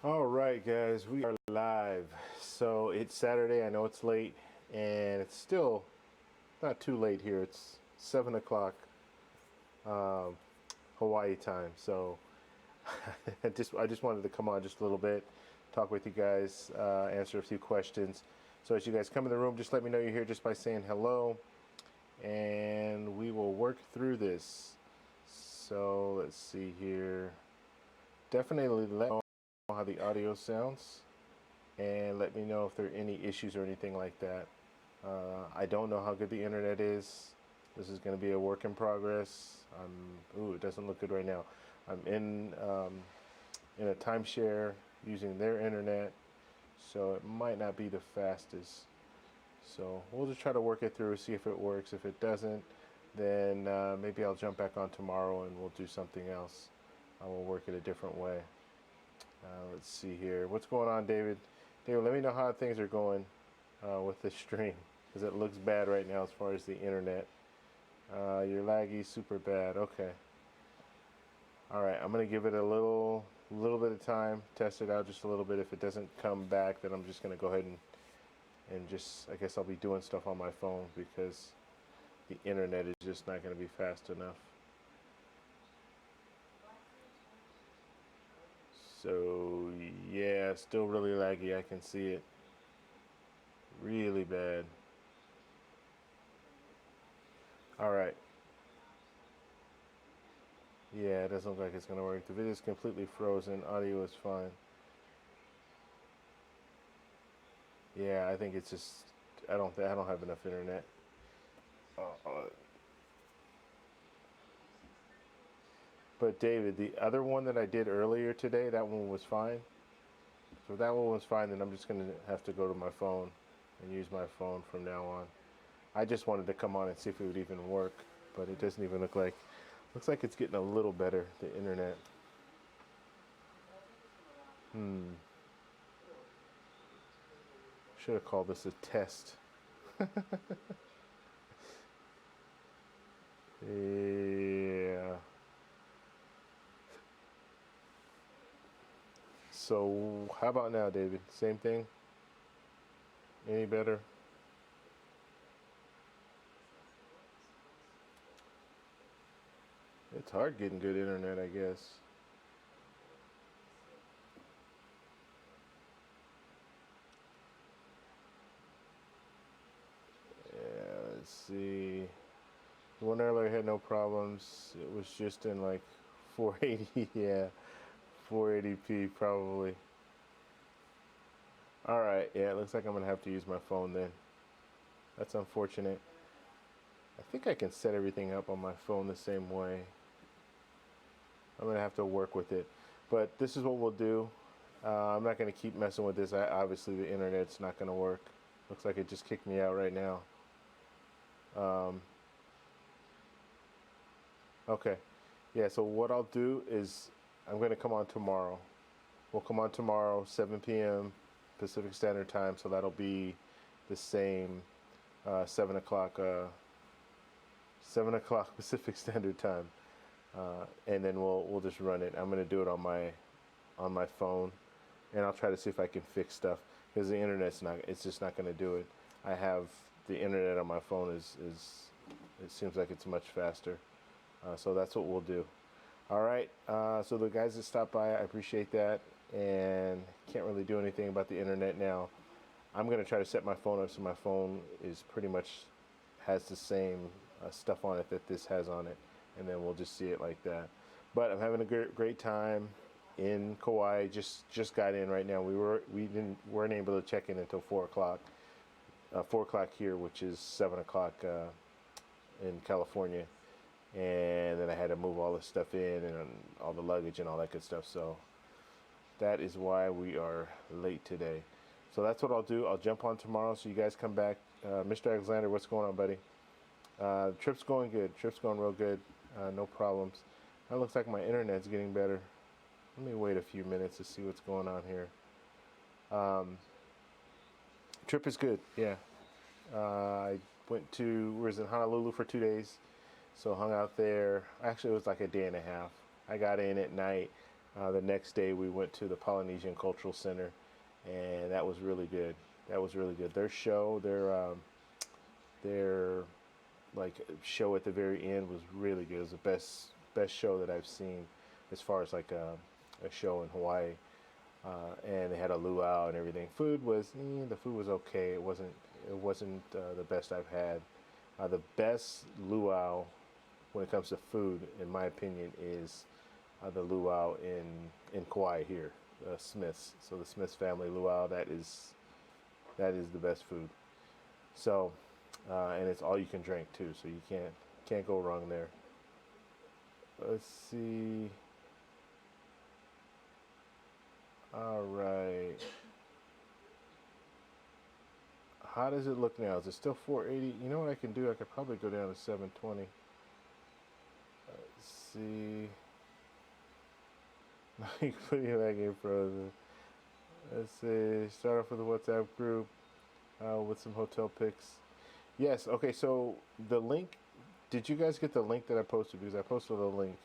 All right, guys, we are live. So it's Saturday. I know it's late, and it's still not too late here. It's 7 o'clock Hawaii time. So I just wanted to come on just a little bit, talk with you guys, answer a few questions. So as you guys come in the room, just let me know you're here just by saying hello, and we will work through this. So let's see here. Definitely let me know how the audio sounds, and let me know if there are any issues or anything like that. I don't know how good the internet is. This is going to be a work in progress. It doesn't look good right now. I'm in a timeshare using their internet, so it might not be the fastest. So we'll just try to work it through, see if it works. If it doesn't, then maybe I'll jump back on tomorrow and we'll do something else. I will work it a different way. Let's see here. What's going on, David? David, let me know how things are going with the stream, because it looks bad right now as far as the internet. You're laggy, super bad. Okay. All right. I'm gonna give it a little bit of time, test it out just a little bit. If it doesn't come back, then I'm just gonna go ahead and just, I guess I'll be doing stuff on my phone, because the internet is just not gonna be fast enough. So yeah, still really laggy. I can see it. Really bad. All right. Yeah, it doesn't look like it's gonna work. The video is completely frozen. Audio is fine. Yeah, I think it's just I don't have enough internet. Uh, but David, the other one that I did earlier today, that one was fine. So if that one was fine, then I'm just gonna have to go to my phone and use my phone from now on. I just wanted to come on and see if it would even work, but it doesn't even looks like it's getting a little better, the internet. Should have called this a test. Yeah. So how about now, David? Same thing? Any better? It's hard getting good internet, I guess. Yeah, let's see. The one earlier had no problems. It was just in like 480, yeah, 480p probably. All right, yeah, it looks like I'm gonna have to use my phone then. That's unfortunate. I think I can set everything up on my phone the same way. I'm gonna have to work with it, but this is what we'll do. I'm not gonna keep messing with this. Obviously the internet's not gonna work. Looks like it just kicked me out right now. Okay, yeah. So what I'll do is I'm gonna come on tomorrow. We'll come on tomorrow, 7 p.m. Pacific Standard Time. So that'll be the same 7 o'clock 7 o'clock Pacific Standard Time, and then we'll just run it. I'm gonna do it on my phone, and I'll try to see if I can fix stuff, because the internet's not. It's just not gonna do it. I have the internet on my phone is it seems like it's much faster. So that's what we'll do. All right. So the guys that stopped by, I appreciate that, and can't really do anything about the internet now. I'm gonna try to set my phone up so my phone is pretty much has the same stuff on it that this has on it, and then we'll just see it like that. But I'm having a great time in Kauai. Just got in right now. We weren't able to check in until 4 o'clock. 4 o'clock here, which is 7 o'clock in California, and then I had to move all the stuff in and all the luggage and all that good stuff. So that is why we are late today. So that's what I'll do. I'll jump on tomorrow so you guys come back. Mr. Alexander, what's going on, buddy? Trip's going good. Trip's going real good. No problems. That looks like my internet's getting better. Let me wait a few minutes to see what's going on here. Trip is good, yeah. I was in Honolulu for 2 days, so hung out there. Actually, it was like a day and a half. I got in at night, The next day we went to the Polynesian Cultural Center, and that was really good. That was really good. Their show, their like show at the very end was really good. It was the best show that I've seen as far as like a show in Hawaii. And they had a luau and everything. The food was okay. It wasn't the best I've had. The best luau when it comes to food, in my opinion, is the luau in Kauai here, Smiths. So the Smiths family luau, that is the best food. So, and it's all you can drink too, so you can't go wrong there. Let's see. All right. How does it look now? Is it still 480? You know what I can do? I could probably go down to 720. Let's see. You can put me back in frozen. Let's see. Start off with the WhatsApp group with some hotel pics. Yes. Okay. So the link. Did you guys get the link that I posted? Because I posted a link.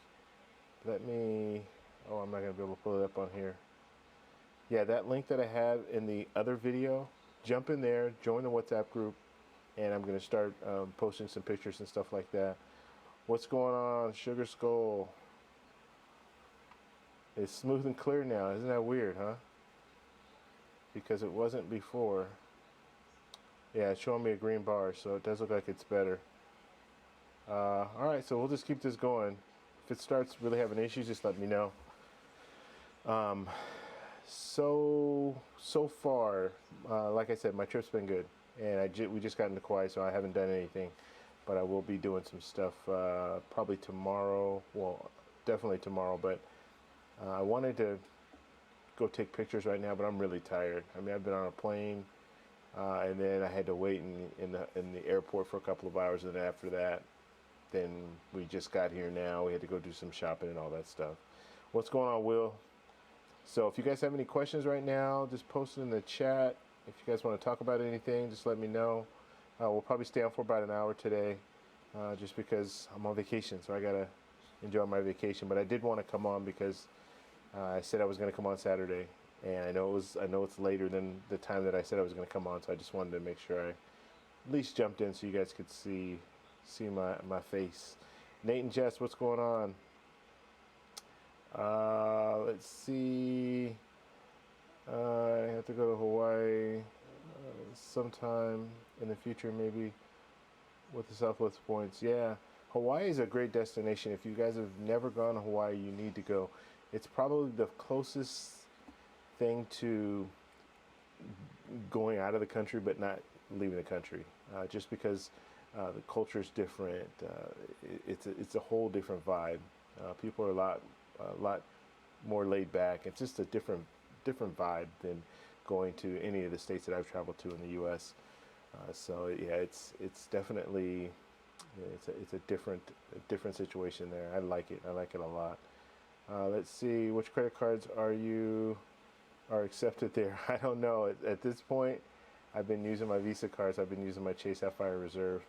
Let me. Oh, I'm not gonna be able to pull it up on here. Yeah, that link that I had in the other video. Jump in there, join the WhatsApp group, and I'm gonna start posting some pictures and stuff like that. What's going on, Sugar Skull? It's smooth and clear now. Isn't that weird, huh? Because it wasn't before. Yeah, it's showing me a green bar, so it does look like it's better. All right, so we'll just keep this going. If it starts really having issues, just let me know. So far, like I said, my trip's been good, and we just got into Kauai, so I haven't done anything, but I will be doing some stuff probably tomorrow. Well, definitely tomorrow, but I wanted to go take pictures right now, but I'm really tired. I mean, I've been on a plane, and then I had to wait in the airport for a couple of hours, and then after that, then we just got here now. We had to go do some shopping and all that stuff. What's going on, Will? So if you guys have any questions right now, just post it in the chat. If you guys want to talk about anything, just let me know. We'll probably stay on for about an hour today, just because I'm on vacation, so I gotta enjoy my vacation. But I did want to come on because I said I was going to come on Saturday, and I know it's later than the time that I said I was going to come on, so I just wanted to make sure I at least jumped in so you guys could see my face. Nate and Jess, what's going on? Let's see. I have to go to Hawaii sometime in the future, maybe with the Southwest Points. Yeah, Hawaii is a great destination. If you guys have never gone to Hawaii, you need to go. It's probably the closest thing to going out of the country, but not leaving the country, just because the culture is different. It's a whole different vibe. People are a lot more laid back. It's just a different vibe than going to any of the states that I've traveled to in the U.S. So yeah, it's definitely it's a different situation there. I like it. I like it a lot. Let's see, which credit cards are accepted there? I don't know. At this point, I've been using my Visa cards. I've been using my Chase Sapphire Reserve.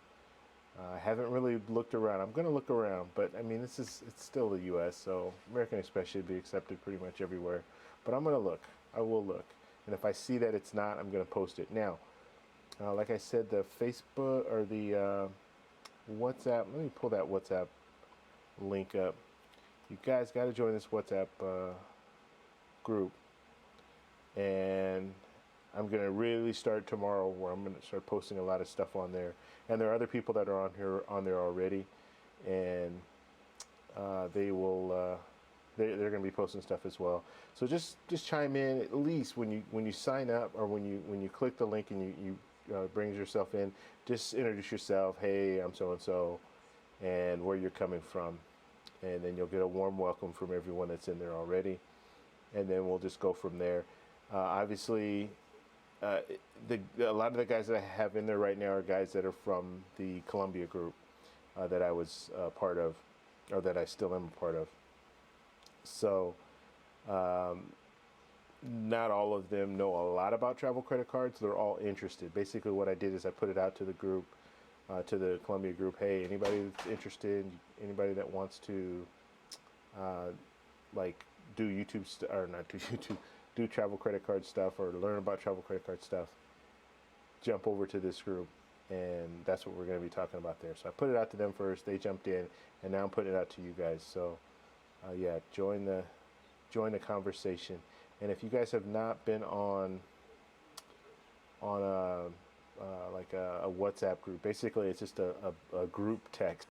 I haven't really looked around. I'm going to look around, but I mean, it's still the U.S., so American Express should be accepted pretty much everywhere. But I'm going to look. I will look. And if I see that it's not, I'm going to post it. Now, like I said, the Facebook or the WhatsApp, let me pull that WhatsApp link up. You guys got to join this WhatsApp group. And I'm going to really start tomorrow where I'm going to start posting a lot of stuff on there. And there are other people that are on there already, and they're going to be posting stuff as well. So just chime in at least when you sign up, or when you click the link and you brings yourself in. Just introduce yourself. Hey, I'm so and so, and where you're coming from, and then you'll get a warm welcome from everyone that's in there already, and then we'll just go from there. Obviously. A lot of the guys that I have in there right now are guys that are from the Columbia group that I was part of, or that I still am a part of. So, not all of them know a lot about travel credit cards. They're all interested. Basically, what I did is I put it out to the group, to the Columbia group. Hey, anybody that's interested, anybody that wants to, like, do YouTube or not do YouTube, do travel credit card stuff or learn about travel credit card stuff, jump over to this group, and that's what we're going to be talking about there. So I put it out to them first, they jumped in, and now I'm putting it out to you guys. So yeah, join the conversation. And if you guys have not been on a like a WhatsApp group, basically it's just a group text.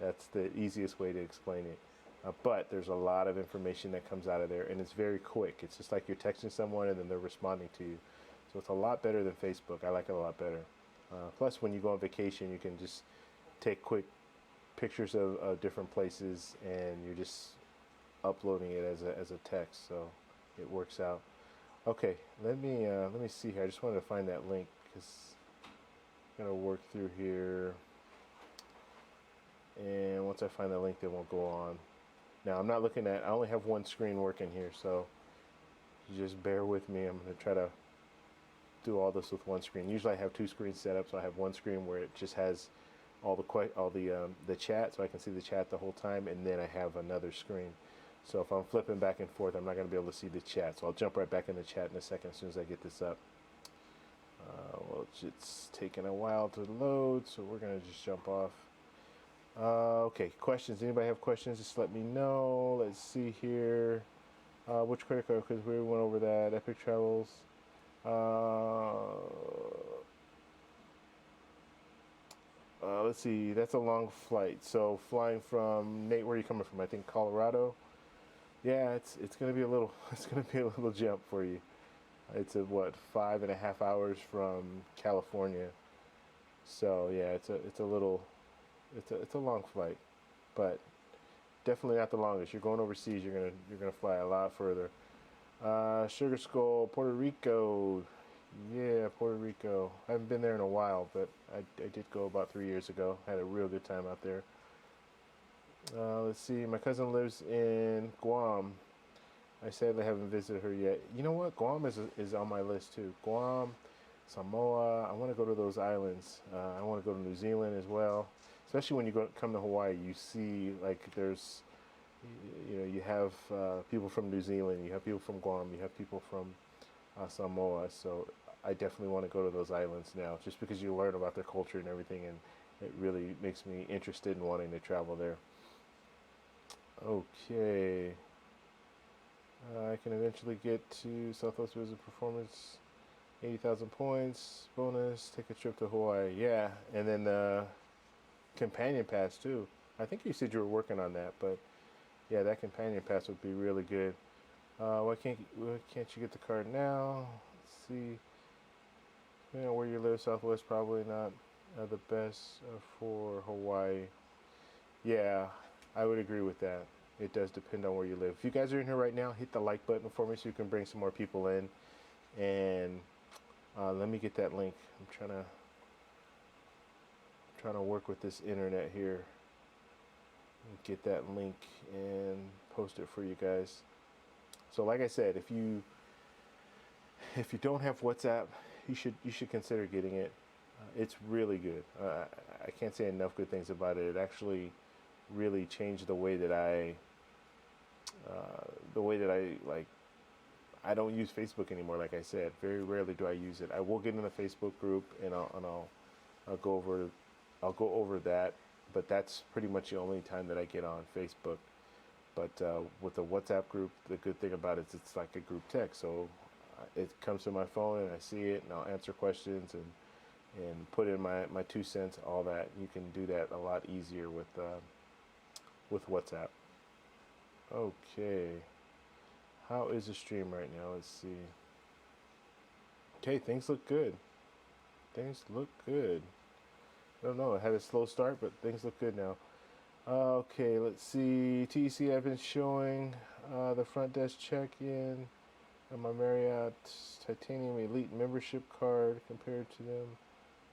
That's the easiest way to explain it. But there's a lot of information that comes out of there, and it's very quick. It's just like you're texting someone and then they're responding to you. So it's a lot better than Facebook. I like it a lot better. Plus, when you go on vacation, you can just take quick pictures of different places, and you're just uploading it as a text. So it works out. Okay, let me see here. I just wanted to find that link because I'm gonna work through here, and once I find the link, then we'll go on. Now I'm not looking at. I only have one screen working here, so you just bear with me. I'm gonna try to do all this with one screen. Usually I have two screens set up, so I have one screen where it just has all the chat, so I can see the chat the whole time, and then I have another screen. So if I'm flipping back and forth, I'm not going to be able to see the chat. So I'll jump right back in the chat in a second as soon as I get this up. Well, it's taking a while to load, so we're going to just jump off. Okay, questions. Anybody have questions? Just let me know. Let's see here. Which credit card? Because we went over that. Epic Travels. Let's see. That's a long flight. So flying from Nate, where are you coming from? I think Colorado. Yeah, it's gonna be a little. It's gonna be a little jump for you. It's a what 5.5 hours from California. So yeah, it's a long flight, but definitely not the longest. You're going overseas. You're gonna fly a lot further. Sugar Skull, Puerto Rico. Yeah, Puerto Rico. I haven't been there in a while, but I did go about 3 years ago. Had a real good time out there. Let's see. My cousin lives in Guam. I sadly haven't visited her yet. You know what? Guam is on my list too. Guam, Samoa. I want to go to those islands. I want to go to New Zealand as well. Especially when you come to Hawaii, you see like there's, you have people from New Zealand, you have people from Guam, you have people from Samoa. So I definitely want to go to those islands now, just because you learn about their culture and everything, and it really makes me interested in wanting to travel there. Okay. I can eventually get to Southwest Visit Performance, 80,000 points, bonus, take a trip to Hawaii. Yeah, and then the companion pass too. I think you said you were working on that, but yeah, that companion pass would be really good. Why can't you get the card now? Let's see. Depending on where you live, Southwest probably not the best for Hawaii. Yeah, I would agree with that. It does depend on where you live. If you guys are in here right now, hit the like button for me so you can bring some more people in. And let me get that link. I'm trying to work with this internet here. Get that link and post it for you guys. So like I said, if you don't have WhatsApp, you should consider getting it. It's really good. I can't say enough good things about it. It actually really changed the way that I like. I don't use Facebook anymore. Like I said, very rarely do I use it. I will get in a Facebook group and I'll go over that, but that's pretty much the only time that I get on Facebook. But with the WhatsApp group, the good thing about it is it's like a group text. So it comes to my phone and I see it, and I'll answer questions and put in my 2 cents, all that. You can do that a lot easier with WhatsApp. Okay. How is the stream right now? Let's see. Okay, things look good. Things look good. I don't know, it had a slow start, but things look good now. Okay, let's see. TC, I've been showing the front desk check-in on my Marriott Titanium Elite membership card compared to them.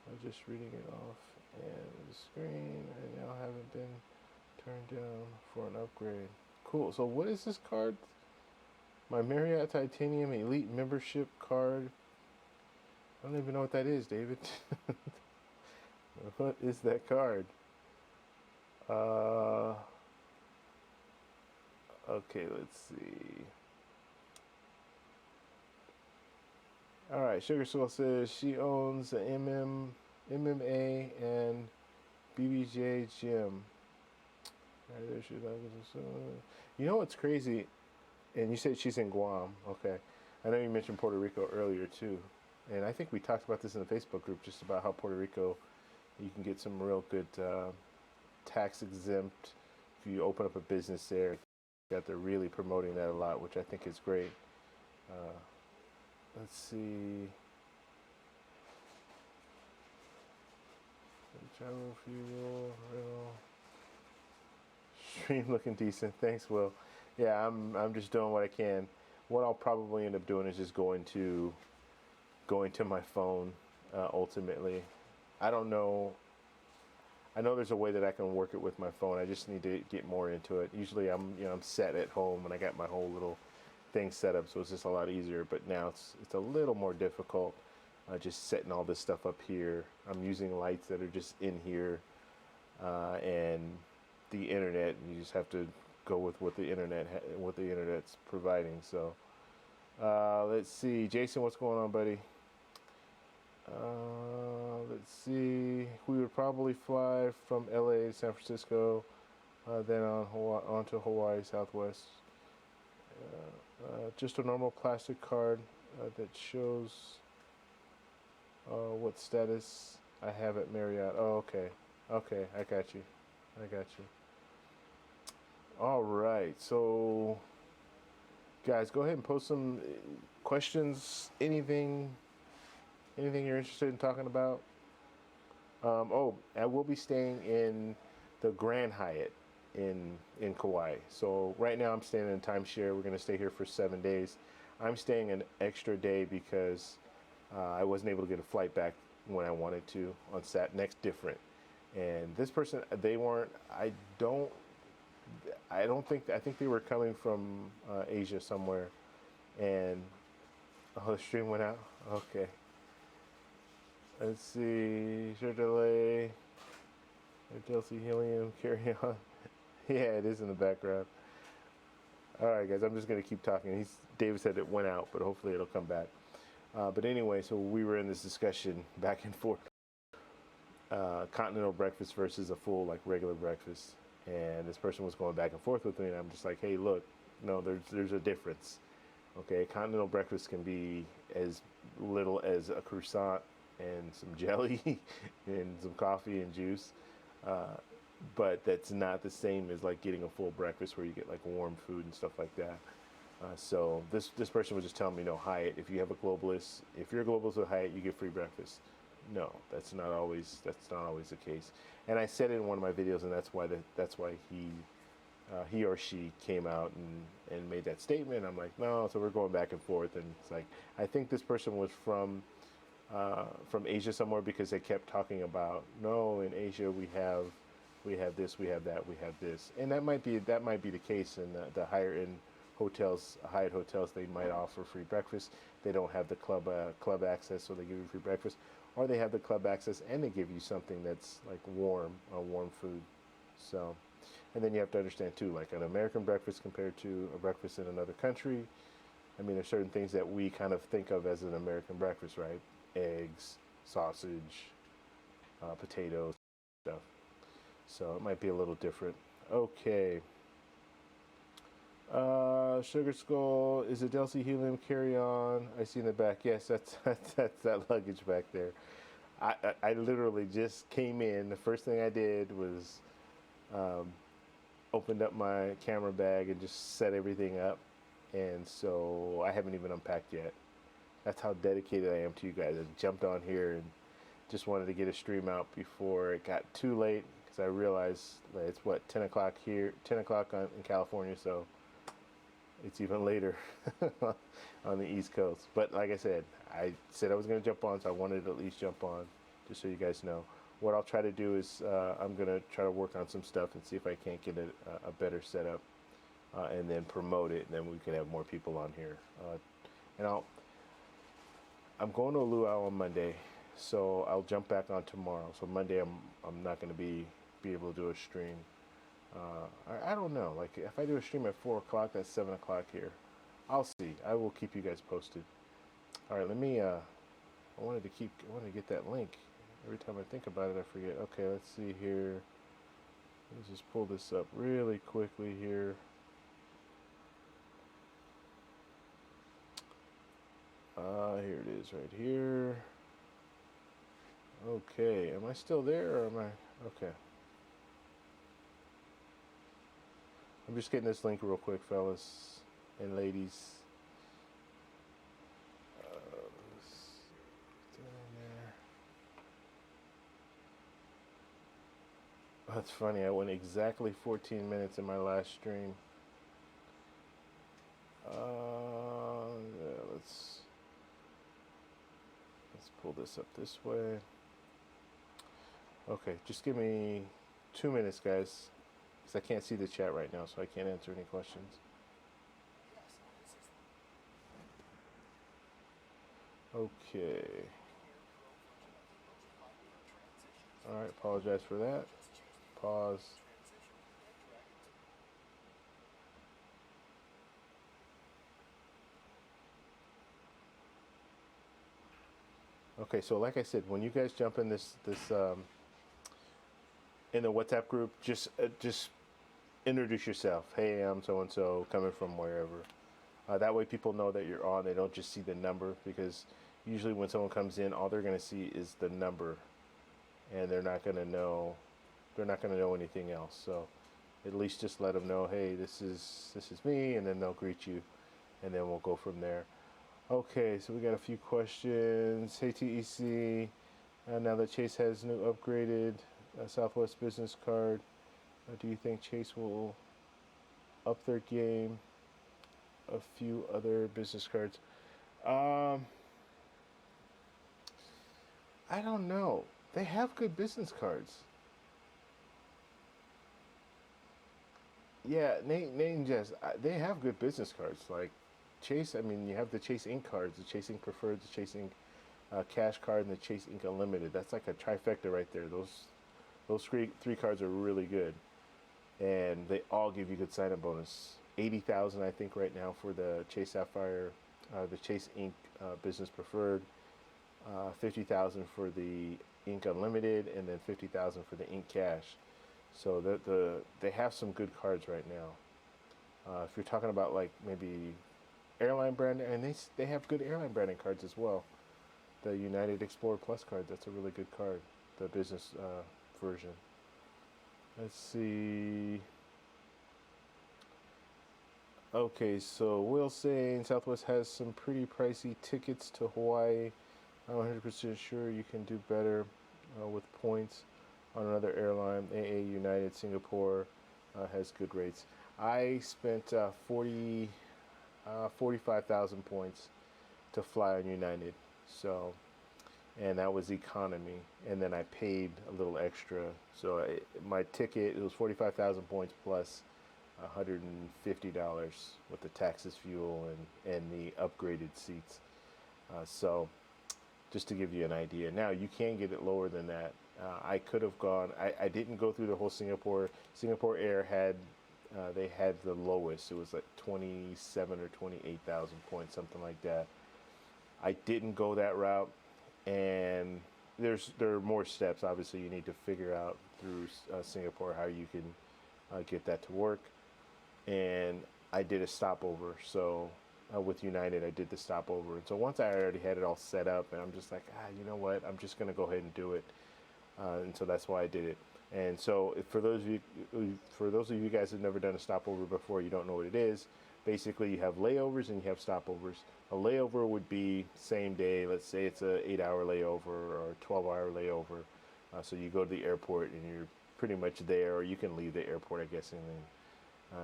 I'm just reading it off, and the screen I now haven't been turned down for an upgrade. Cool. So what is this card? My Marriott Titanium Elite membership card. I don't even know what that is, David. What is that card? Okay, let's see. All right, Sugar Soul says she owns a MMA, and BBJ gym. All right, there she is. You know what's crazy? And you said she's in Guam. Okay. I know you mentioned Puerto Rico earlier too. And I think we talked about this in the Facebook group, just about how Puerto Rico, you can get some real good tax exempt if you open up a business there. That they're really promoting that a lot, which I think is great. Uh, let's see. Travel fuel, stream looking decent. Thanks, Will. Yeah, I'm just doing what I can. What I'll probably end up doing is just going to my phone. Ultimately, I don't know. I know there's a way that I can work it with my phone. I just need to get more into it. Usually, I'm set at home and I got my whole little thing set up, so it's just a lot easier. But now it's a little more difficult. Just setting all this stuff up here. I'm using lights that are just in here, and the internet. You just have to go with what the internet's providing. So let's see, Jason, what's going on, buddy? Let's see. We would probably fly from LA to San Francisco, then onto Hawaii Southwest. Just a normal plastic card that shows what status I have at Marriott. Oh, okay. Okay, I got you. I got you. All right. So, guys, go ahead and post some questions. Anything you're interested in talking about? Oh, I will be staying in the Grand Hyatt in Kauai. So right now I'm staying in timeshare. We're gonna stay here for 7 days. I'm staying an extra day because I wasn't able to get a flight back when I wanted to on next different. And this person, they weren't. I think they were coming from Asia somewhere. And oh, the stream went out. Okay. Let's see. Sure delay. Chelsea Helium. Carry on. Yeah, it is in the background. All right, guys. I'm just gonna keep talking. David said it went out, but hopefully it'll come back. But anyway, so we were in this discussion back and forth. Continental breakfast versus a full like regular breakfast, and this person was going back and forth with me, and I'm just like, hey, look, no, there's a difference. Okay, continental breakfast can be as little as a croissant and some jelly and some coffee and juice, but that's not the same as like getting a full breakfast where you get like warm food and stuff like that. So this person was just telling me, no, Hyatt, if you're a globalist with Hyatt, you get free breakfast. No, that's not always the case. And I said it in one of my videos, and that's why he or she came out and made that statement. I'm like, no, so we're going back and forth, and it's like, I think this person was from Asia somewhere, because they kept talking about, no, in Asia we have this, we have that, we have this, and that might be the case in the higher end hotels, Hyatt hotels. They might offer free breakfast. They don't have the club access, so they give you free breakfast, or they have the club access and they give you something that's like warm food. So, and then you have to understand too, like an American breakfast compared to a breakfast in another country. I mean, there's certain things that we kind of think of as an American breakfast, right? Eggs, sausage, potatoes, stuff. So it might be a little different. Okay. Sugar Skull, is it Delcy Helium carry-on? I see in the back. Yes, that's that luggage back there. I literally just came in. The first thing I did was opened up my camera bag and just set everything up. And so I haven't even unpacked yet. That's how dedicated I am to you guys. I jumped on here and just wanted to get a stream out before it got too late, because I realized that it's 10 o'clock here, 10 o'clock in California, so it's even later on the East Coast. But like I said I was going to jump on, so I wanted to at least jump on, just so you guys know. What I'll try to do is I'm going to try to work on some stuff and see if I can't get a better setup, and then promote it, and then we can have more people on here. And I'm going to a luau on Monday, so I'll jump back on tomorrow. So Monday I'm not going to be able to do a stream. I don't know. Like if I do a stream at 4 o'clock, that's 7 o'clock here. I'll see. I will keep you guys posted. All right, let me. I wanted to get that link. Every time I think about it, I forget. Okay, let's see here. Let's just pull this up really quickly here. Here it is right here. Okay, am I still there or am I? Okay. I'm just getting this link real quick, fellas and ladies. That's funny. I went exactly 14 minutes in my last stream. Yeah, let's pull this up this way. Okay, just give me 2 minutes, guys, because I can't see the chat right now, so I can't answer any questions. Okay. All right, apologize for that. Pause. Okay, so like I said, when you guys jump in this in the WhatsApp group, just introduce yourself. Hey, I'm so and so, coming from wherever. That way, people know that you're on. They don't just see the number, because usually when someone comes in, all they're gonna see is the number, and they're not gonna know. They're not gonna know anything else. So, at least just let them know, hey, this is me, and then they'll greet you, and then we'll go from there. Okay, so we got a few questions. Hey TEC, now that Chase has new upgraded Southwest business card, do you think Chase will up their game? A few other business cards. I don't know. They have good business cards. Yeah, Nate and Jess, they have good business cards. Like Chase, I mean, you have the Chase Ink cards, the Chase Ink Preferred, the Chase Ink Cash Card, and the Chase Ink Unlimited. That's like a trifecta right there. Those three cards are really good, and they all give you good sign-up bonus. 80,000, I think, right now for the Chase Sapphire, the Chase Ink Business Preferred, 50,000 for the Ink Unlimited, and then 50,000 for the Ink Cash. So they have some good cards right now. If you're talking about like maybe airline brand, and they have good airline branding cards as well. The United Explorer Plus card, that's a really good card, the business version. Let's see. Okay, so Will saying Southwest has some pretty pricey tickets to Hawaii. I'm 100% sure you can do better with points on another airline. AA, United, Singapore has good rates. I spent 45,000 points to fly on United, so, and that was economy, and then I paid a little extra. So my ticket, it was 45,000 points plus $150 with the taxes, fuel, and the upgraded seats. So just to give you an idea. Now you can get it lower than that. I could have gone. I didn't go through the whole Singapore. Singapore Air had they had the lowest. It was like 27 or 28,000 points, something like that. I didn't go that route, and there are more steps. Obviously, you need to figure out through Singapore how you can get that to work. And I did a stopover. So with United, I did the stopover. And so once I already had it all set up, and I'm just like, you know what? I'm just gonna go ahead and do it. And so that's why I did it. And so for those of you guys who've never done a stopover before, you don't know what it is. Basically, you have layovers and you have stopovers. A layover would be same day. Let's say it's a 8-hour layover or a 12-hour layover. So you go to the airport and you're pretty much there, or you can leave the airport, I guess, and then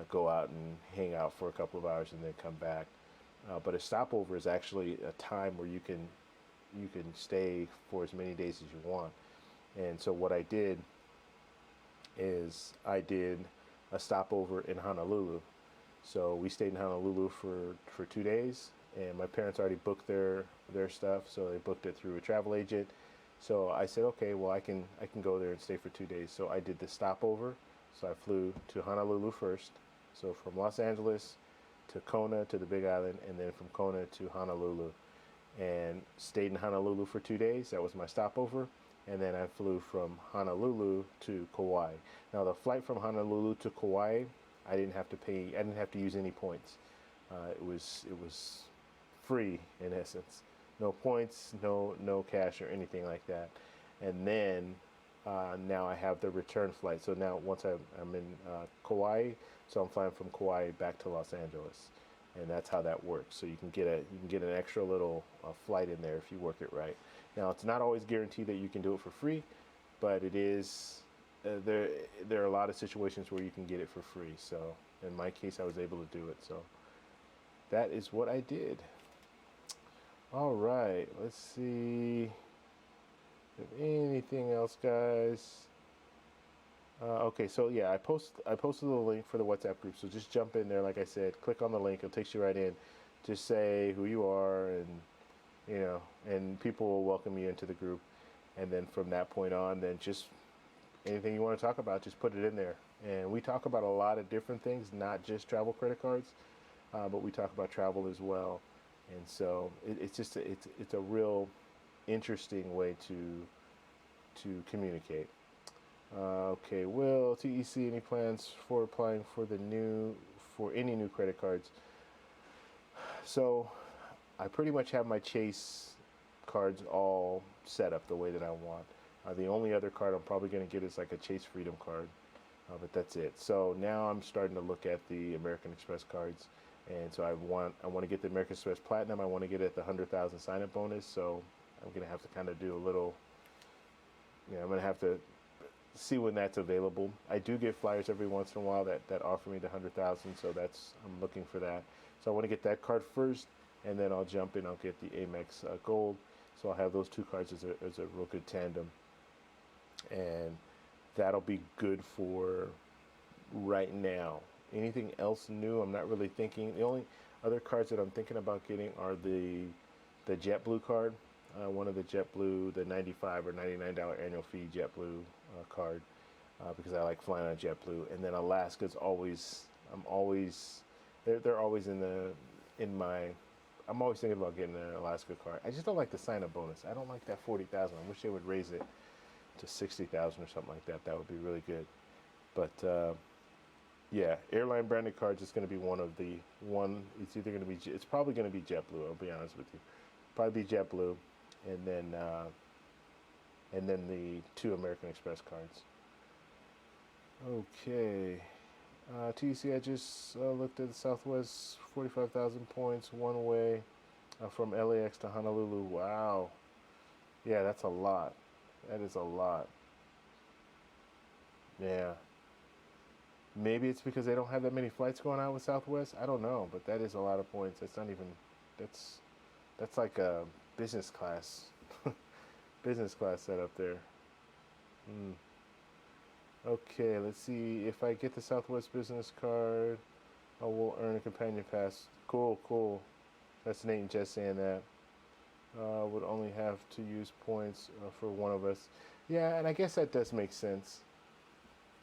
go out and hang out for a couple of hours and then come back. But a stopover is actually a time where you can stay for as many days as you want. And so what I did is I did a stopover in Honolulu. So we stayed in Honolulu for 2 days, and my parents already booked their stuff, so they booked it through a travel agent. So I said, okay, well I can go there and stay for 2 days. So I did the stopover. So I flew to Honolulu first. So from Los Angeles to Kona to the Big Island, and then from Kona to Honolulu, and stayed in Honolulu for 2 days. That was my stopover. And then I flew from Honolulu to Kauai. Now the flight from Honolulu to Kauai, I didn't have to pay. I didn't have to use any points. It was free in essence. No points, no cash or anything like that. And then now I have the return flight. So now once I'm in Kauai, so I'm flying from Kauai back to Los Angeles, and that's how that works. So you can get an extra little flight in there if you work it right. Now it's not always guaranteed that you can do it for free, but it is. There are a lot of situations where you can get it for free. So in my case, I was able to do it. So that is what I did. All right, let's see if anything else, guys. Okay, so yeah, I posted the link for the WhatsApp group. So just jump in there, like I said, click on the link. It takes you right in. Just say who you are, and people will welcome you into the group. And then from that point on, then just anything you want to talk about, just put it in there. And we talk about a lot of different things, not just travel credit cards, but we talk about travel as well. And so it's a real interesting way to communicate. Okay, Will, TEC, any plans for applying for any new credit cards? So I pretty much have my Chase cards all set up the way that I want. The only other card I'm probably going to get is like a Chase Freedom card, but that's it. So now I'm starting to look at the American Express cards, and so I want to get the American Express Platinum. I want to get it at the 100,000 sign-up bonus. So I'm going to have to kind of do a little. I'm going to have to see when that's available. I do get flyers every once in a while that offer me the 100,000. So I'm looking for that. So I want to get that card first, and then I'll jump in. I'll get the Amex Gold. So I'll have those two cards as a real good tandem. And that'll be good for right now. Anything else new? I'm not really thinking. The only other cards that I'm thinking about getting are the JetBlue card. One of the JetBlue, the $95 or $99 annual fee JetBlue card, because I like flying on JetBlue. And then Alaska's always. They're always in my. I'm always thinking about getting an Alaska card. I just don't like the sign-up bonus. I don't like that 40,000. I wish they would raise it to 60,000 or something like that. That would be really good. But yeah, airline branded cards is going to be it's either going to be, it's probably going to be JetBlue. I'll be honest with you, probably be JetBlue, and then the two American Express cards. Okay, TC, I just looked at the Southwest, 45,000 points one way from LAX to Honolulu. Wow, yeah, that's a lot. That is a lot. Yeah. Maybe it's because they don't have that many flights going out with Southwest. I don't know, but that is a lot of points. That's not even. That's like a business class, business class setup there. Mm. Okay, let's see. If I get the Southwest business card, I will earn a companion pass. Cool. That's Nate and Jess saying that. Would only have to use points for one of us. Yeah, and I guess that does make sense.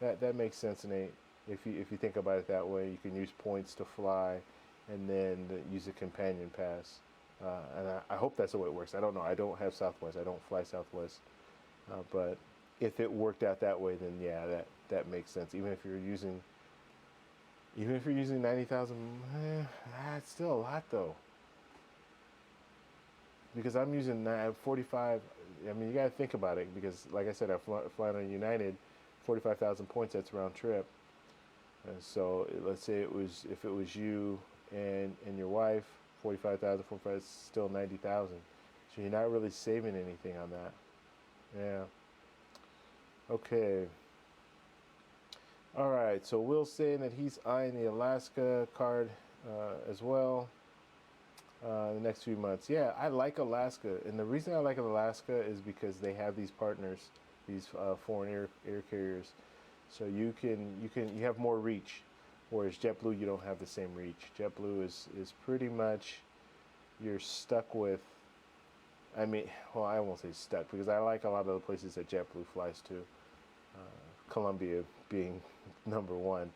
That makes sense, Nate. If you think about it that way, you can use points to fly, and then use a companion pass. And I hope that's the way it works. I don't know. I don't have Southwest. I don't fly Southwest. But if it worked out that way, then yeah, that makes sense. Even if you're using 90,000, that's still a lot though. Because I'm using 45. I mean, you got to think about it, because like I said, I fly on United, 45,000 points. That's round trip. And so let's say if it was you and your wife, 45,000, 45 is still 90,000. So you're not really saving anything on that. Yeah. Okay. All right. So Will's saying that he's eyeing the Alaska card as well. The next few months. Yeah, I like Alaska, and the reason I like Alaska is because they have these partners, these foreign air carriers, so you have more reach, whereas JetBlue, you don't have the same reach. JetBlue is pretty much, you're stuck with. I mean, well, I won't say stuck, because I like a lot of the places that JetBlue flies to. Colombia being number one.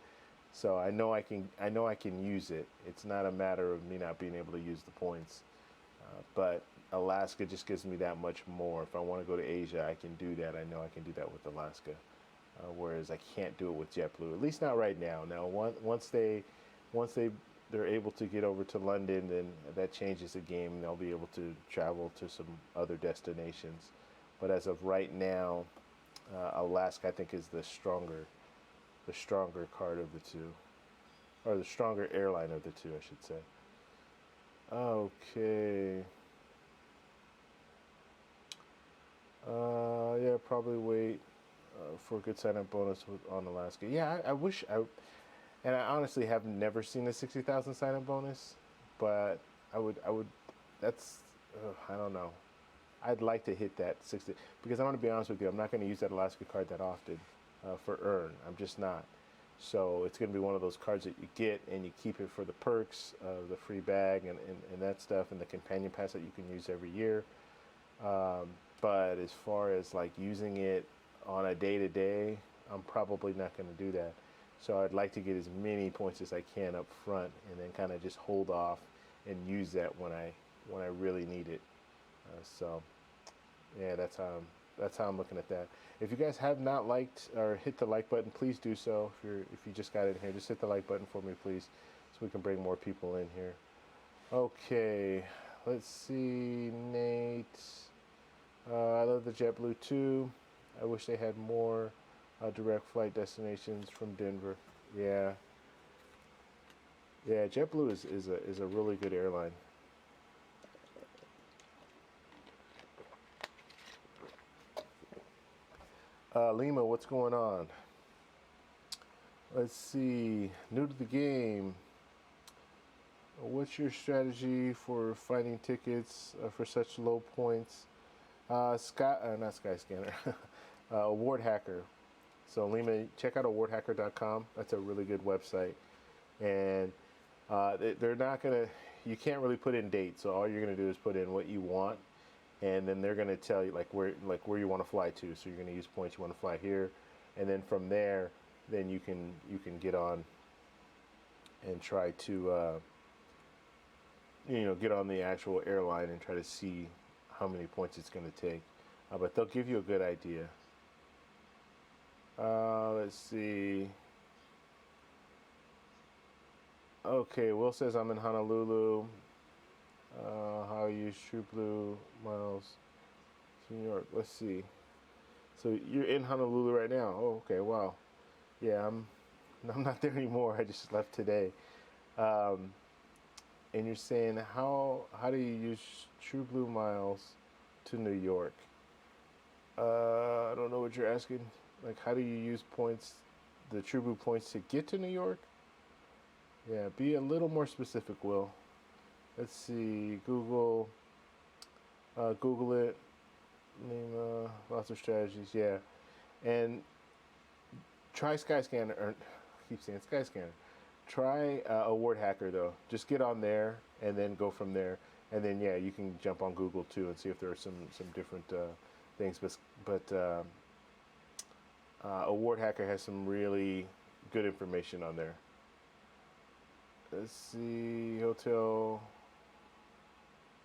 So I know I can use it. It's not a matter of me not being able to use the points. But Alaska just gives me that much more. If I want to go to Asia, I can do that. I know I can do that with Alaska, whereas I can't do it with JetBlue. At least not right now. Now, once they're able to get over to London, then that changes the game. And they'll be able to travel to some other destinations. But as of right now, Alaska I think is the stronger card of the two, or the stronger airline of the two, I should say. Okay. Yeah, probably wait for a good sign-up bonus on Alaska. Yeah, I wish and I honestly have never seen a 60,000 sign-up bonus, but I would. That's, I don't know. I'd like to hit that 60 because I want to be honest with you. I'm not going to use that Alaska card that often for earn. I'm just not. So it's going to be one of those cards that you get and you keep it for the perks, the free bag and that stuff, and the companion pass that you can use every year. But as far as like using it on a day-to-day, I'm probably not going to do that. So I'd like to get as many points as I can up front, and then kind of just hold off and use that when I really need it. So yeah, that's how I'm looking at that. If you guys have not liked or hit the like button, please do so. If you just got in here, just hit the like button for me, please, so we can bring more people in here. Okay, let's see, Nate. I love the JetBlue too. I wish they had more direct flight destinations from Denver. Yeah, yeah. JetBlue is a really good airline. Lima, what's going on? Let's see. New to the game. What's your strategy for finding tickets for such low points? Not Skyscanner. Award Hacker. So Lima, check out awardhacker.com. That's a really good website. And they're not gonna. You can't really put in dates. So all you're gonna do is put in what you want, and then they're gonna tell you like where you want to fly to. So you're gonna use points you want to fly here, and then from there, then you can get on and try to get on the actual airline and try to see how many points it's going to take. But they'll give you a good idea. Let's see. Okay, Will says I'm in Honolulu. How I use TrueBlue miles to New York. Let's see. So you're in Honolulu right now. Oh, okay. Wow. Yeah, I'm not there anymore. I just left today. And you're saying how do you use TrueBlue miles to New York? I don't know what you're asking. Like, how do you use points, the TrueBlue points, to get to New York? Yeah, be a little more specific, Will. Let's see. Google it. Name lots of strategies. Yeah, and try Skyscanner. Or I keep saying Skyscanner. Try Award Hacker though. Just get on there and then go from there. And then yeah, you can jump on Google too and see if there are some different things. But Award Hacker has some really good information on there. Let's see, hotel.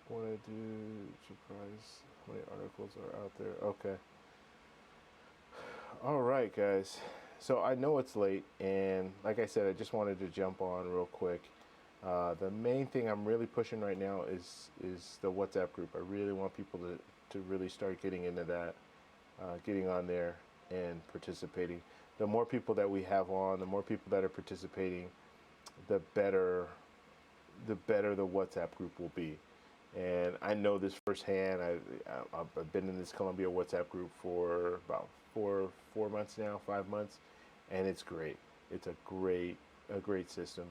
What I do? Surprise! How many articles are out there? Okay. All right, guys. So I know it's late, and like I said, I just wanted to jump on real quick. The main thing I'm really pushing right now is the WhatsApp group. I really want people to really start getting into that, getting on there and participating. The more people that we have on, the more people that are participating, the better the WhatsApp group will be. And I know this firsthand. I've been in this Columbia WhatsApp group for about four months now, 5 months, and it's great. It's a great system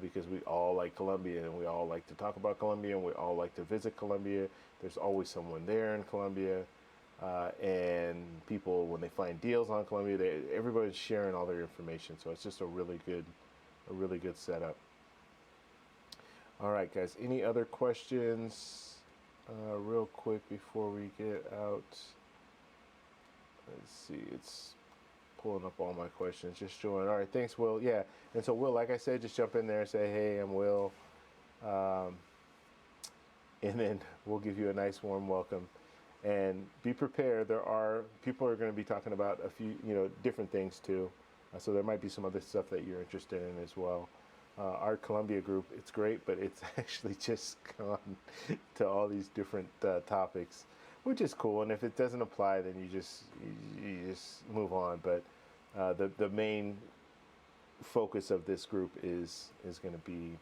because we all like Columbia and we all like to talk about Columbia and we all like to visit Columbia. There's always someone there in Columbia, and people, when they find deals on Columbia, everybody's sharing all their information. So it's just a really good setup. All right, guys. Any other questions real quick before we get out? Let's see. It's Pulling up all my questions. Just join. All right, thanks, Will. Yeah, and so Will, like I said, just jump in there and say, "Hey, I'm Will," um, and then we'll give you a nice warm welcome. And be prepared. There are people are going to be talking about a few, different things too. So there might be some other stuff that you're interested in as well. Our Columbia group, it's great, but it's actually just gone to all these different topics, which is cool. And if it doesn't apply, then you just move on. But the main focus of this group is going to be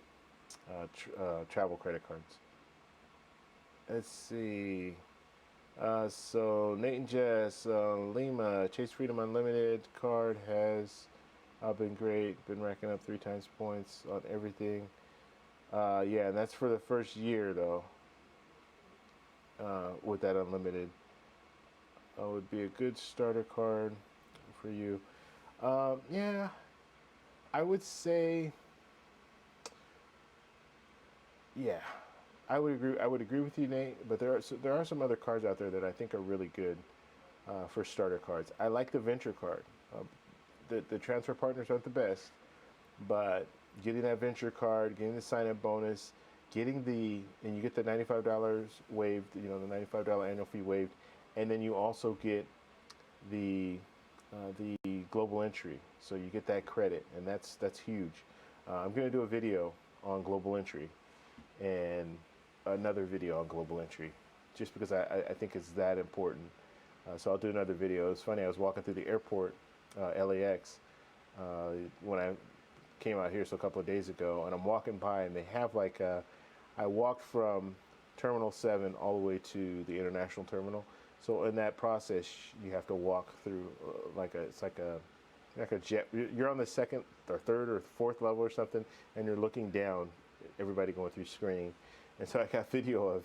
travel credit cards. Let's see. So Nate and Jess, Lima, Chase Freedom Unlimited card has been great. Been racking up 3 times points on everything. Yeah, and that's for the first year though. With that unlimited, would be a good starter card for you. Yeah, I would say. Yeah, I would agree with you, Nate. But there are some other cards out there that I think are really good for starter cards. I like the venture card. The transfer partners aren't the best, but getting that venture card, getting the sign-up bonus, and you get the $95 waived. The $95 annual fee waived, and then you also get the global entry. So you get that credit, and that's huge. I'm going to do a video on global entry and another video on global entry, just because I think it's that important. So I'll do another video. It's funny, I was walking through the airport, LAX, when I came out here, so a couple of days ago, and I'm walking by, and they have I walked from Terminal 7 all the way to the international terminal. So in that process, you have to walk through it's like a jet. You're on the second or third or fourth level or something, and you're looking down, everybody going through screening. And so I got video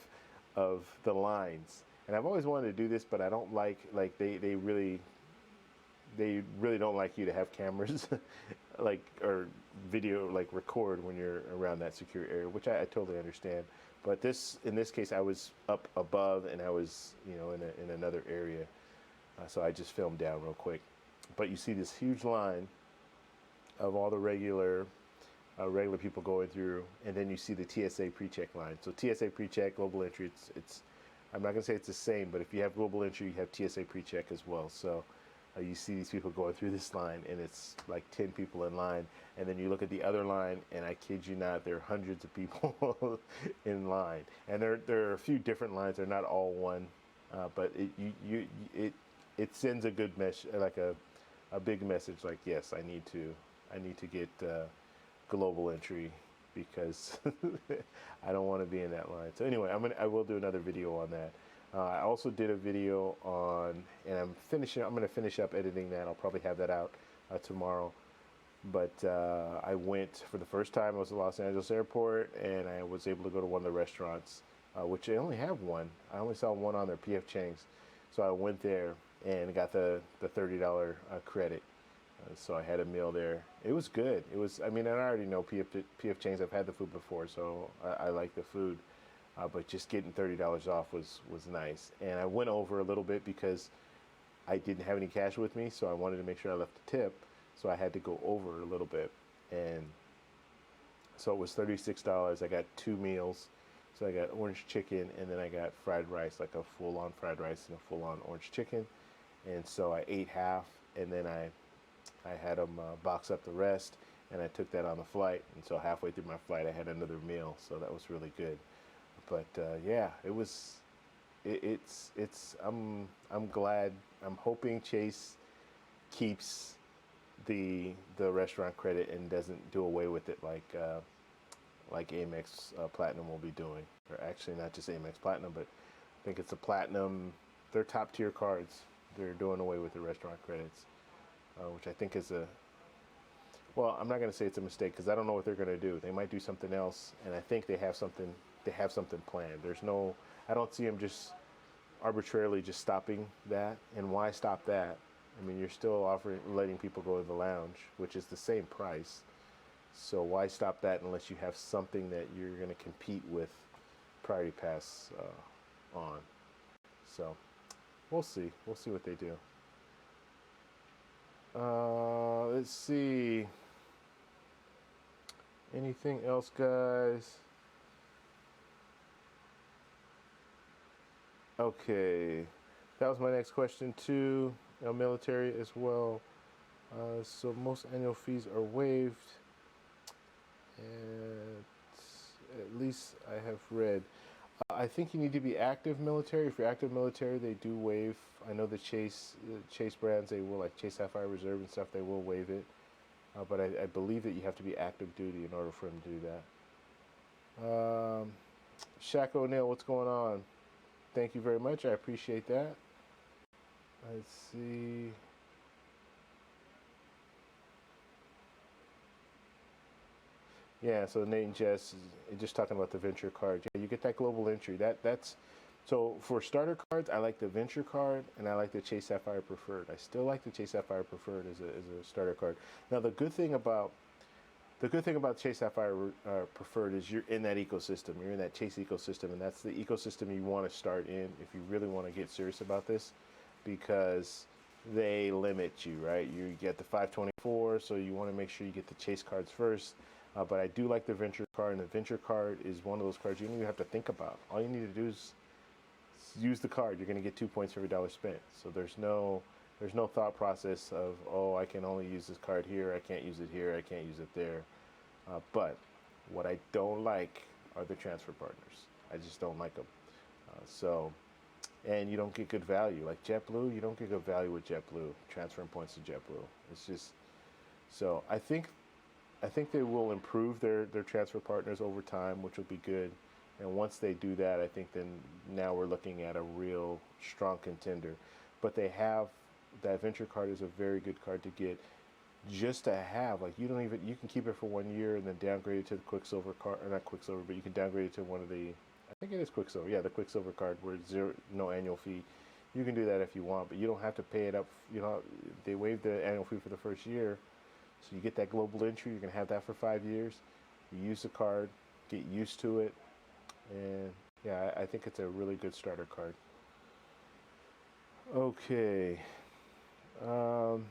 of the lines. And I've always wanted to do this, but I don't like they really don't like you to have cameras or video record when you're around that secure area, which I totally understand. But in this case, I was up above and I was in another area, so I just filmed down real quick. But you see this huge line of all the regular people going through, and then you see the TSA pre-check line. So TSA pre-check, global entry, it's I'm not gonna say it's the same, but if you have global entry, you have TSA pre-check as well. So you see these people going through this line, and it's like 10 people in line, and then you look at the other line, and I kid you not, there are hundreds of people in line, and there are a few different lines. They're not all one, but it sends a good message, like a big message, like, yes, I need to get global entry, because I don't want to be in that line. So anyway, I will do another video on that. I also did a video on, and I'm going to finish up editing that. I'll probably have that out tomorrow. But I went for the first time. I was at Los Angeles Airport, and I was able to go to one of the restaurants, which they only have one. I only saw one on there, P.F. Chang's. So I went there and got the $30 credit. So I had a meal there. It was good. And I already know P.F. Chang's. I've had the food before, so I like the food. But just getting $30 off was nice. And I went over a little bit because I didn't have any cash with me, so I wanted to make sure I left a tip. So I had to go over a little bit. And so it was $36. I got 2 meals. So I got orange chicken, and then I got fried rice, like a full-on fried rice and a full-on orange chicken. And so I ate half, and then I had them box up the rest, and I took that on the flight. And so halfway through my flight, I had another meal. So that was really good. But yeah, I'm glad. I'm hoping Chase keeps the restaurant credit and doesn't do away with it like Amex Platinum will be doing. Or actually, not just Amex Platinum, but I think it's a Platinum. They're top tier cards. They're doing away with the restaurant credits, which I think is well, I'm not going to say it's a mistake, because I don't know what they're going to do. They might do something else, and I think they have something planned. I don't see them just arbitrarily just stopping that. And why stop that? I mean, you're still letting people go to the lounge, which is the same price. So why stop that unless you have something that you're going to compete with Priority Pass on? So we'll see what they do. Let's see. Anything else, guys? Okay, that was my next question too. Military as well. So most annual fees are waived, and at least I have read. I think you need to be active military. If you're active military, they do waive. I know the Chase brands, they will, like Chase Sapphire Reserve and stuff, they will waive it. But I believe that you have to be active duty in order for them to do that. Shaq O'Neal, what's going on? Thank you very much. I appreciate that. Let's see. Yeah, so Nate and Jess just talking about the venture card. Yeah, you get that global entry. That's so for starter cards. I like the venture card and I like the Chase Sapphire Preferred. I still like the Chase Sapphire Preferred as a starter card. Now the good thing about Chase Sapphire Preferred is you're in that ecosystem. You're in that Chase ecosystem, and that's the ecosystem you want to start in if you really want to get serious about this, because they limit you, right? You get the 524, so you want to make sure you get the Chase cards first. But I do like the venture card, and the venture card is one of those cards you don't even have to think about. All you need to do is use the card. You're going to get 2 points for every dollar spent. So there's no thought process of, oh, I can only use this card here, I can't use it here, I can't use it there. But what I don't like are the transfer partners. I just don't like them. And you don't get good value. Like JetBlue, you don't get good value with JetBlue, transferring points to JetBlue. It's just, so I think they will improve their transfer partners over time, which will be good. And once they do that, I think then now we're looking at a real strong contender. But they have that venture card is a very good card to get just to have. Like you can keep it for 1 year and then downgrade it to the Quicksilver card, or not Quicksilver, but you can downgrade it to one of the, I think it is Quicksilver. Yeah, the Quicksilver card where it's no annual fee. You can do that if you want, but you don't have to pay it up. They waive the annual fee for the first year. So you get that global entry, you're going to have that for 5 years. You use the card, get used to it, and yeah, I think it's a really good starter card. Okay. Um,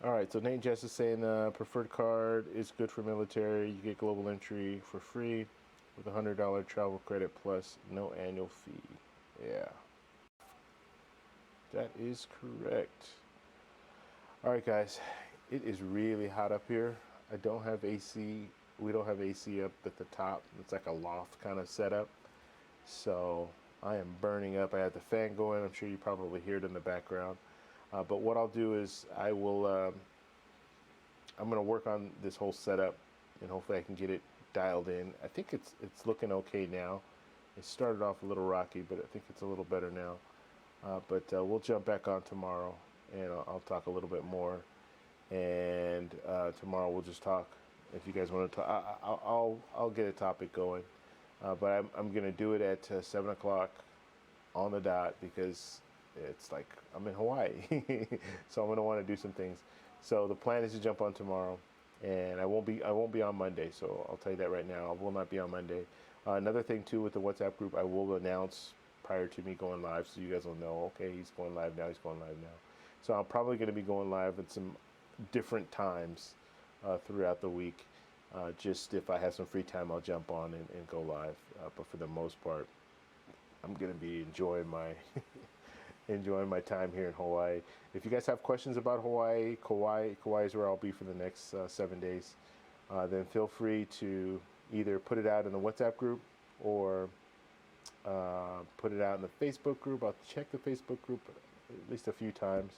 all right, so Nate Jess is saying preferred card is good for military. You get global entry for free with $100 travel credit plus no annual fee. Yeah. That is correct. All right, guys, it is really hot up here. I don't have AC. We don't have AC up at the top. It's like a loft kind of setup. So I am burning up. I have the fan going. I'm sure you probably hear it in the background. But what I'll do is I'm going to work on this whole setup, and hopefully I can get it dialed in. I think it's looking okay now. It started off a little rocky, but I think it's a little better now. But we'll jump back on tomorrow, and I'll talk a little bit more. And tomorrow we'll just talk. If you guys want to talk, I'll get a topic going. But I'm gonna do it at 7 o'clock on the dot, because it's like I'm in Hawaii, so I'm gonna want to do some things. So the plan is to jump on tomorrow, and I won't be on Monday. So I'll tell you that right now. I will not be on Monday. Another thing too with the WhatsApp group, I will announce prior to me going live, so you guys will know, okay, he's going live now, So I'm probably going to be going live at some different times throughout the week. Just if I have some free time, I'll jump on and go live. But for the most part, I'm going to be enjoying my time here in Hawaii. If you guys have questions about Hawaii, Kauai is where I'll be for the next 7 days. Then feel free to either put it out in the WhatsApp group or put it out in the Facebook group. I'll check the Facebook group at least a few times,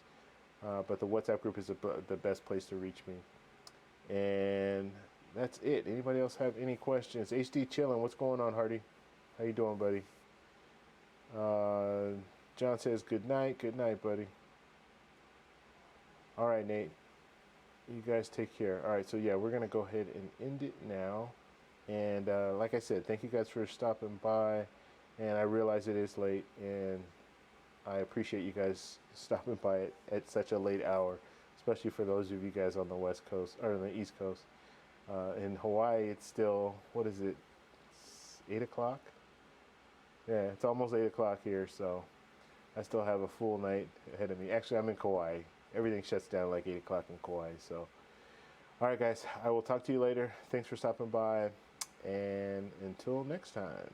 but the WhatsApp group is the best place to reach me. And that's it. Anybody else have any questions? HD chilling. What's going on, Hardy? How you doing, buddy? John says good night. Good night, buddy. All right, Nate. You guys take care. All right, so yeah, we're gonna go ahead and end it now. And like I said, thank you guys for stopping by. And I realize it is late, and I appreciate you guys stopping by at such a late hour, especially for those of you guys on the West Coast or on the East Coast. In Hawaii, it's still, what is it? It's 8 o'clock? Yeah, it's almost 8 o'clock here, so I still have a full night ahead of me. Actually, I'm in Kauai. Everything shuts down like 8 o'clock in Kauai. So, all right, guys, I will talk to you later. Thanks for stopping by, and until next time.